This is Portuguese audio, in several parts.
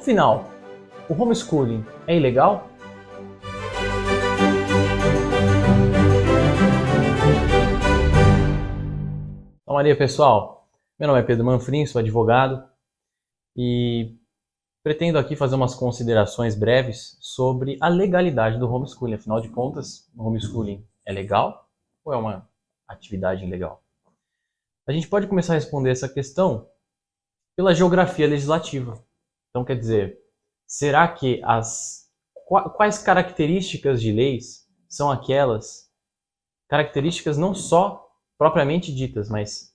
Afinal, o homeschooling é ilegal? Olá, Maria, pessoal. Meu nome é Pedro Manfrim, sou advogado e pretendo aqui fazer umas considerações breves sobre a legalidade do homeschooling. Afinal de contas, o homeschooling é legal ou é uma atividade ilegal? A gente pode começar a responder essa questão pela geografia legislativa. Então, quer dizer, será que quais características de leis são aquelas características não só propriamente ditas, mas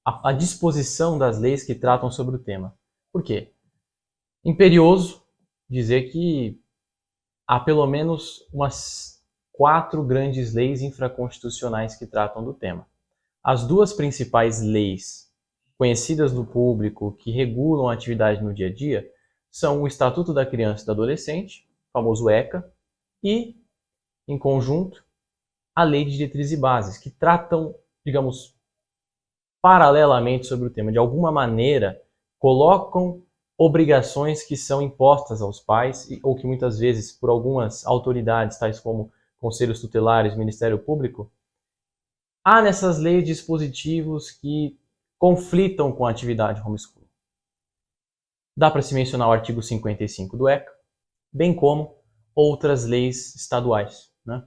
a disposição das leis que tratam sobre o tema? Por quê? Imperioso dizer que há pelo menos umas 4 grandes leis infraconstitucionais que tratam do tema. As 2 principais leis conhecidas do público que regulam a atividade no dia a dia são o Estatuto da Criança e do Adolescente, o famoso ECA, e, em conjunto, a Lei de Diretrizes e Bases, que tratam, digamos, paralelamente sobre o tema. De alguma maneira, colocam obrigações que são impostas aos pais ou que muitas vezes, por algumas autoridades, tais como conselhos tutelares, Ministério Público, há nessas leis dispositivos que conflitam com a atividade homeschooling. Dá para se mencionar o artigo 55 do ECA, bem como outras leis estaduais, né?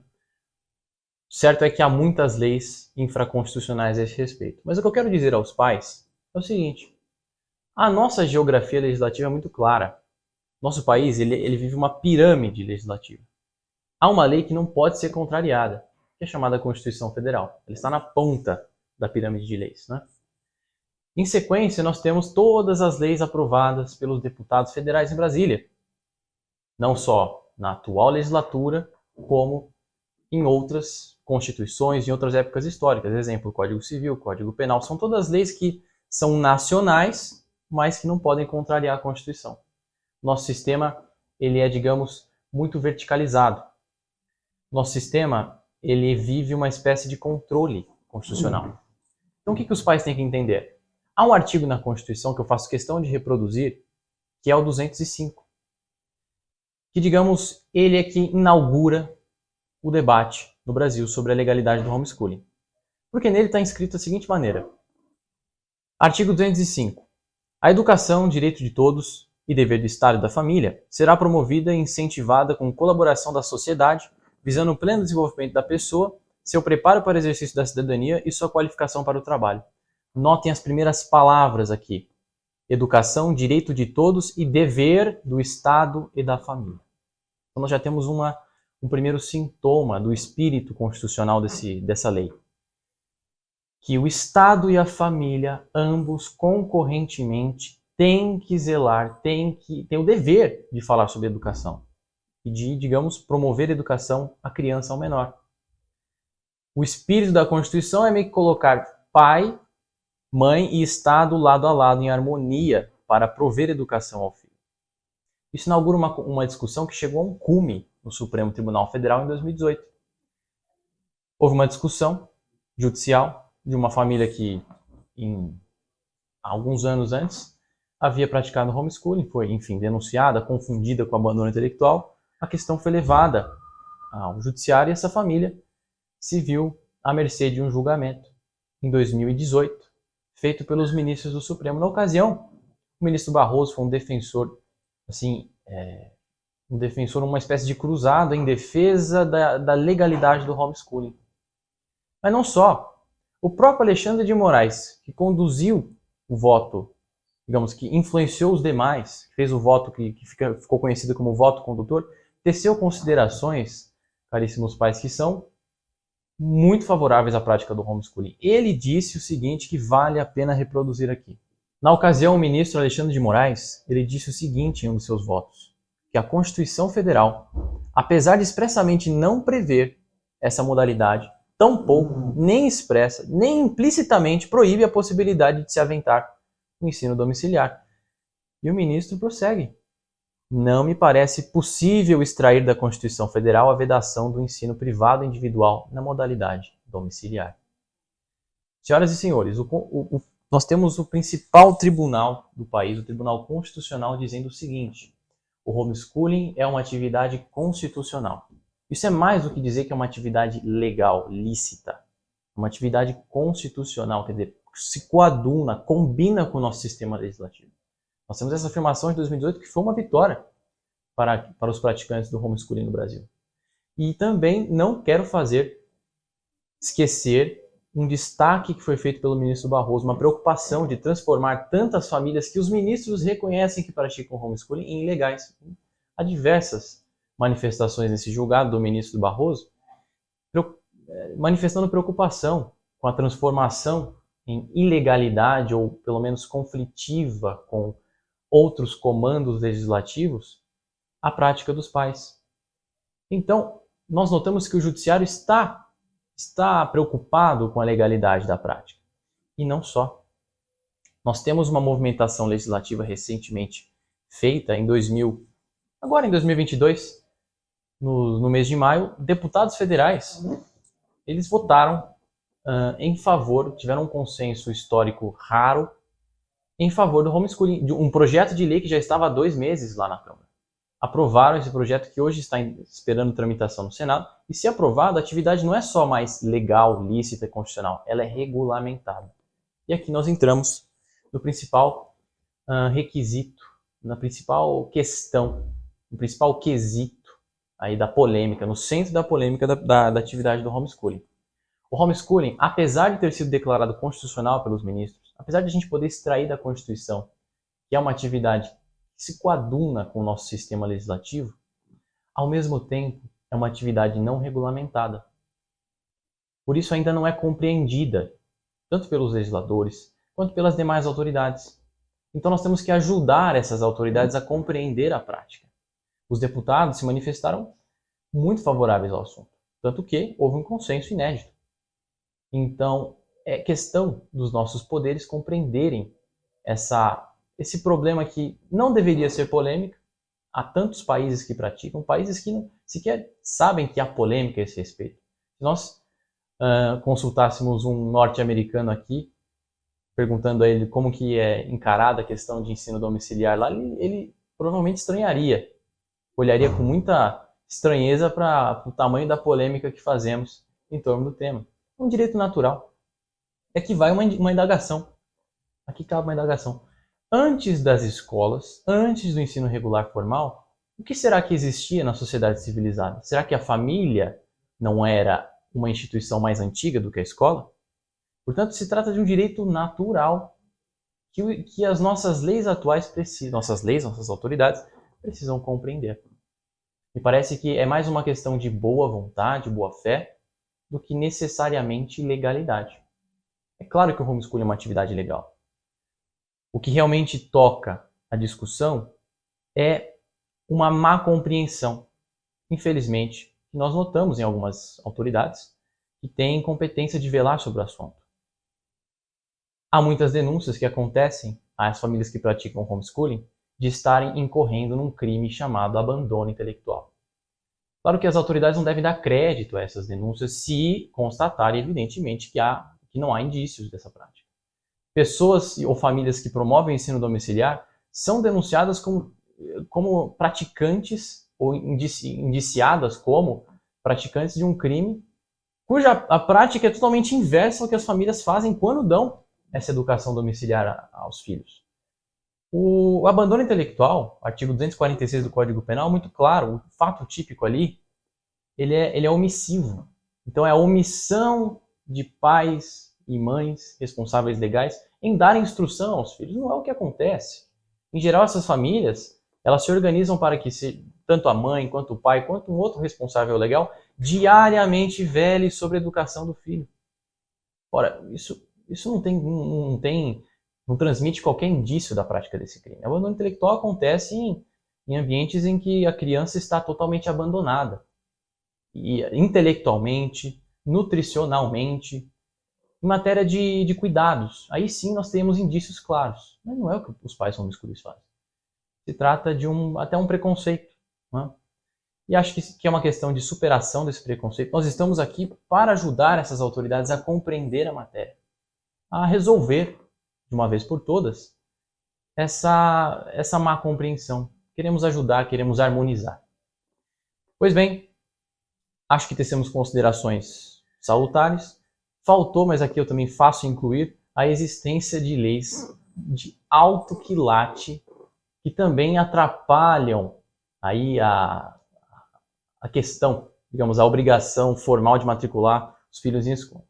Certo é que há muitas leis infraconstitucionais a esse respeito. Mas o que eu quero dizer aos pais é o seguinte: a nossa geografia legislativa é muito clara. Nosso país ele vive uma pirâmide legislativa. Há uma lei que não pode ser contrariada, que é chamada Constituição Federal. Ela está na ponta da pirâmide de leis, né? Em sequência, nós temos todas as leis aprovadas pelos deputados federais em Brasília, não só na atual legislatura, como em outras constituições, em outras épocas históricas. Exemplo, Código Civil, Código Penal, são todas leis que são nacionais, mas que não podem contrariar a Constituição. Nosso sistema, ele é, digamos, muito verticalizado. Nosso sistema, ele vive uma espécie de controle constitucional. Então, o que os pais têm que entender? Há um artigo na Constituição que eu faço questão de reproduzir, que é o 205, que, digamos, ele é que inaugura o debate no Brasil sobre a legalidade do homeschooling. Porque nele está escrito da seguinte maneira: artigo 205. A educação, direito de todos e dever do Estado e da família, será promovida e incentivada com colaboração da sociedade, visando o pleno desenvolvimento da pessoa, seu preparo para o exercício da cidadania e sua qualificação para o trabalho. Notem as primeiras palavras aqui: educação, direito de todos e dever do Estado e da família. Então nós já temos um primeiro sintoma do espírito constitucional dessa lei. Que o Estado e a família, ambos concorrentemente, têm que zelar, têm o dever de falar sobre educação e de, digamos, promover a educação à criança, ao menor. O espírito da Constituição é meio que colocar pai, mãe e Estado lado a lado, em harmonia, para prover educação ao filho. Isso inaugura uma discussão que chegou a um cume no Supremo Tribunal Federal em 2018. Houve uma discussão judicial de uma família que, alguns anos antes, havia praticado homeschooling, foi, enfim, denunciada, confundida com abandono intelectual. A questão foi levada ao judiciário e essa família se viu à mercê de um julgamento em 2018, feito pelos ministros do Supremo. Na ocasião, o ministro Barroso foi um defensor, uma espécie de cruzada em defesa da legalidade do homeschooling. Mas não só. O próprio Alexandre de Moraes, que conduziu o voto, digamos que influenciou os demais, fez o voto que ficou conhecido como voto condutor, teceu considerações, caríssimos pais, que são muito favoráveis à prática do homeschooling. Ele disse o seguinte, que vale a pena reproduzir aqui. Na ocasião, o ministro Alexandre de Moraes, ele disse o seguinte em um dos seus votos: que a Constituição Federal, apesar de expressamente não prever essa modalidade, tampouco, nem expressa, nem implicitamente proíbe a possibilidade de se aventar o ensino domiciliar. E o ministro prossegue: não me parece possível extrair da Constituição Federal a vedação do ensino privado individual na modalidade domiciliar. Senhoras e senhores, nós temos o principal tribunal do país, o Tribunal Constitucional, dizendo o seguinte: o homeschooling é uma atividade constitucional. Isso é mais do que dizer que é uma atividade legal, lícita. É uma atividade constitucional, quer dizer, se coaduna, combina com o nosso sistema legislativo. Nós temos essa afirmação de 2018 que foi uma vitória para os praticantes do homeschooling no Brasil. E também não quero esquecer um destaque que foi feito pelo ministro Barroso, uma preocupação de transformar tantas famílias que os ministros reconhecem que praticam homeschooling em ilegais. Há diversas manifestações nesse julgado do ministro Barroso manifestando preocupação com a transformação em ilegalidade ou pelo menos conflitiva com outros comandos legislativos a prática dos pais. Então, nós notamos que o judiciário está preocupado com a legalidade da prática. E não só. Nós temos uma movimentação legislativa recentemente feita agora em 2022, no mês de maio, deputados federais, eles votaram em favor, tiveram um consenso histórico raro, em favor do homeschooling, de um projeto de lei que já estava há 2 meses lá na Câmara. Aprovaram esse projeto que hoje está esperando tramitação no Senado, e se aprovado, a atividade não é só mais legal, lícita e constitucional, ela é regulamentada. E aqui nós entramos no principal requisito, na principal questão, no principal quesito aí da polêmica, no centro da polêmica da atividade do homeschooling. O homeschooling, apesar de ter sido declarado constitucional pelos ministros, apesar de a gente poder extrair da Constituição que é uma atividade que se coaduna com o nosso sistema legislativo, ao mesmo tempo é uma atividade não regulamentada. Por isso ainda não é compreendida, tanto pelos legisladores quanto pelas demais autoridades. Então nós temos que ajudar essas autoridades a compreender a prática. Os deputados se manifestaram muito favoráveis ao assunto, tanto que houve um consenso inédito. Então, é questão dos nossos poderes compreenderem esse problema que não deveria ser polêmica. Há tantos países que praticam, países que não sequer sabem que há polêmica a esse respeito. Se nós consultássemos um norte-americano aqui, perguntando a ele como que é encarada a questão de ensino domiciliar lá, ele provavelmente estranharia, olharia com muita estranheza para o tamanho da polêmica que fazemos em torno do tema. É um direito natural. É que vai uma indagação. Aqui cabe uma indagação. Antes das escolas, antes do ensino regular formal, o que será que existia na sociedade civilizada? Será que a família não era uma instituição mais antiga do que a escola? Portanto, se trata de um direito natural que as nossas leis atuais precisam, nossas autoridades precisam compreender. Me parece que é mais uma questão de boa vontade, boa fé, do que necessariamente legalidade. É claro que o homeschooling é uma atividade legal. O que realmente toca a discussão é uma má compreensão, infelizmente, que nós notamos em algumas autoridades que têm competência de velar sobre o assunto. Há muitas denúncias que acontecem às famílias que praticam homeschooling de estarem incorrendo num crime chamado abandono intelectual. Claro que as autoridades não devem dar crédito a essas denúncias se constatarem, evidentemente, que não há indícios dessa prática. Pessoas ou famílias que promovem o ensino domiciliar são denunciadas como praticantes ou indiciadas como praticantes de um crime cuja a prática é totalmente inversa ao que as famílias fazem quando dão essa educação domiciliar aos filhos. O abandono intelectual, artigo 246 do Código Penal, é muito claro. O fato típico ali, ele é omissivo. Então é a omissão de pais e mães responsáveis legais em dar instrução aos filhos. Não é o que acontece. Em geral, essas famílias, elas se organizam para que tanto a mãe, quanto o pai, quanto um outro responsável legal, diariamente vele sobre a educação do filho. Ora, isso não transmite qualquer indício da prática desse crime. O abandono intelectual acontece em ambientes em que a criança está totalmente abandonada. E intelectualmente, nutricionalmente, em matéria de cuidados. Aí sim nós temos indícios claros. Mas não é o que os pais homeschooling fazem. Se trata de até um preconceito. Né? E acho que é uma questão de superação desse preconceito. Nós estamos aqui para ajudar essas autoridades a compreender a matéria, a resolver de uma vez por todas essa má compreensão. queremos ajudar, queremos harmonizar. Pois bem, acho que tecemos considerações salutares. Faltou, mas aqui eu também faço incluir a existência de leis de alto quilate que também atrapalham aí a questão, digamos, a obrigação formal de matricular os filhos em escola.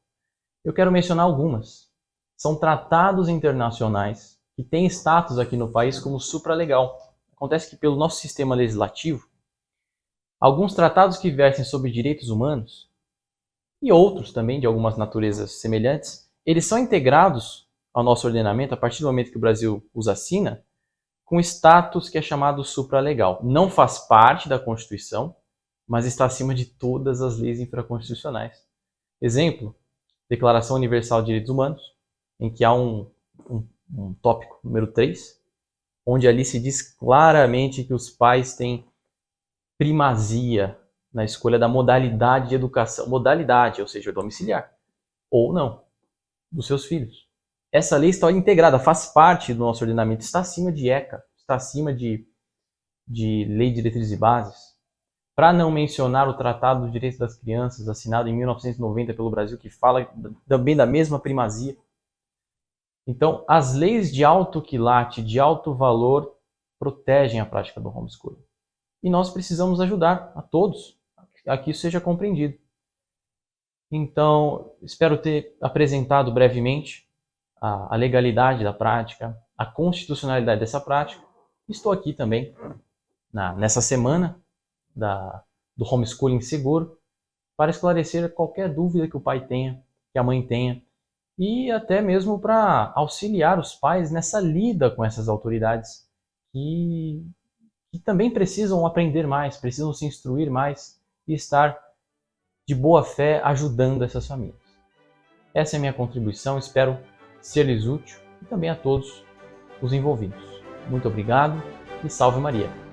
Eu quero mencionar algumas. São tratados internacionais que têm status aqui no país como supralegal. Acontece que pelo nosso sistema legislativo, alguns tratados que versem sobre direitos humanos e outros também de algumas naturezas semelhantes, eles são integrados ao nosso ordenamento a partir do momento que o Brasil os assina, com status que é chamado supralegal. Não faz parte da Constituição, mas está acima de todas as leis infraconstitucionais. Exemplo, Declaração Universal de Direitos Humanos, em que há um tópico número 3, onde ali se diz claramente que os pais têm primazia na escolha da modalidade de educação, modalidade, ou seja, domiciliar, ou não, dos seus filhos. Essa lei está integrada, faz parte do nosso ordenamento, está acima de ECA, está acima de Lei de Diretrizes e Bases. Para não mencionar o Tratado dos Direitos das Crianças, assinado em 1990 pelo Brasil, que fala também da mesma primazia. Então, as leis de alto quilate, de alto valor, protegem a prática do homeschooling. E nós precisamos ajudar a todos a que isso seja compreendido. Então, espero ter apresentado brevemente a legalidade da prática, a constitucionalidade dessa prática. Estou aqui também, nessa semana do homeschooling seguro, para esclarecer qualquer dúvida que o pai tenha, que a mãe tenha, e até mesmo para auxiliar os pais nessa lida com essas autoridades que também precisam aprender mais, precisam se instruir mais e estar de boa fé ajudando essas famílias. Essa é a minha contribuição, espero ser-lhes útil e também a todos os envolvidos. Muito obrigado e salve Maria!